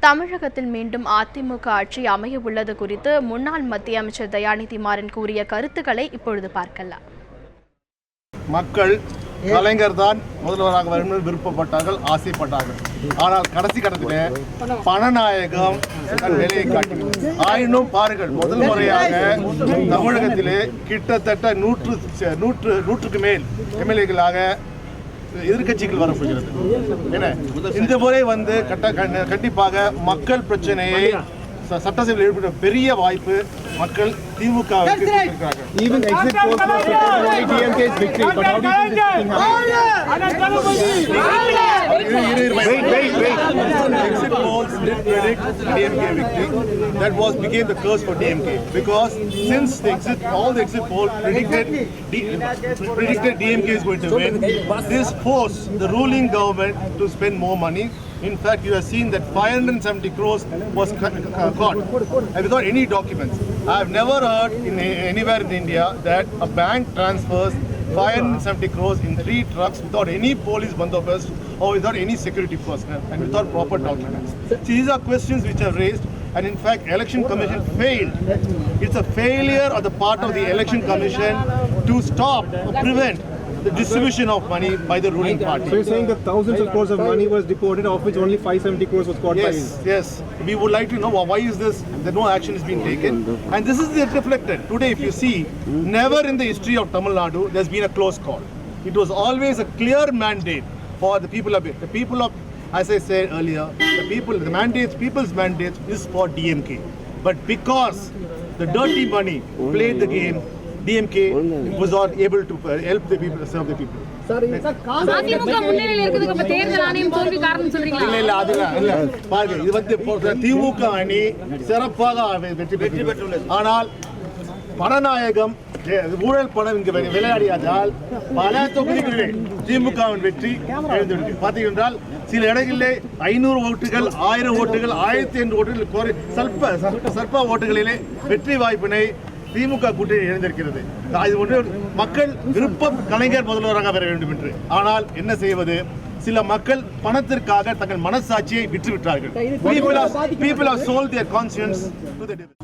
தமிழகத்தில் மீண்டும் அதிமுக ஆட்சி அமைய உள்ளது குறித்து முன்னாள் மத்திய அமைச்சர் தயாநிதி மாறன் கூறிய கருத்துக்களை இப்பொழுது பார்க்கலாம். மக்கள் கலைஞர் தான் முதல்வராக வேண்டும் விருப்பப்பட்டார்கள், ஆசைப்பட்டார்கள். ஆனால் கடைசி கட்டத்தில் பணநாயகம் வேலையை காட்டியது. ஆயினும் பாருங்கள், முதல் முறையாக தமிழகத்திலே கிட்டத்தட்ட 100க்கு மேல் எம்எல்ஏக்களாக எதிர்கட்சிகள் வரப்போகிறது. இந்த முறை வந்து கண்டிப்பாக மக்கள் பிரச்சனையை சட்டசபையில் ஏற்பட்ட பெரிய வாய்ப்பு மக்கள் திமுக that was became the curse for DMK because since all the exit polls predicted DMK is going to win, this forced the ruling government to spend more money. In fact, you have seen that 570 crores was caught without any documents. I have never heard anywhere in India that a bank transfers 570 crores in 3 trucks without any police bandobast or without any security personnel and without proper documents. So these are questions which are raised, and in fact Election Commission failed. It's a failure on the part of the Election Commission to stop or prevent the distribution of money by the ruling party. So you're saying that thousands of crores of money was deported, of which only 570 crores was caught by him? Yes. We would like to know why is this, that no action is being taken. And this is reflected. Today, if you see, never in the history of Tamil Nadu, there's been a close call. It was always a clear mandate for the people of, as I said earlier, people's mandate is for DMK. But because the dirty money played the game, DMK was not able to help the people, serve the people. AIADMK முன்னணியில் இருக்குதுக்கு அப்ப தேர்தல் ஆணையம் தோல்வி காரணம் சொல்றீங்களா? இல்ல அதெல்லாம் இல்ல. பாருங்க, இது வந்து திமுக அணி சிறப்பாக வெற்றி பெற்றுள்ளது. ஆனால் பணநாயகம் ஊழல் பணம் இங்கு விளையாடியதால் பல தொகுதிகளில் திமுகவின் வெற்றி எழுந்துள்ளது. பார்த்தீங்கன்னா சில இடங்களிலே 500 ஓட்டுகள், 1000 ஓட்டுகள், 1500 ஓட்டுகள் சல்ப ஓட்டுகளிலே வெற்றி வாய்ப்பினை திமுக கூட்டணி இழந்திருக்கிறது. இது ஒன்று மக்கள் விருப்பம் கலைஞர் முதல்வராக வர வேண்டும் என்று. ஆனால் என்ன செய்வது, சில மக்கள் பணத்திற்காக தங்கள் மனசாட்சியை விற்றுவிட்டார்கள். People have sold their conscience to the devil.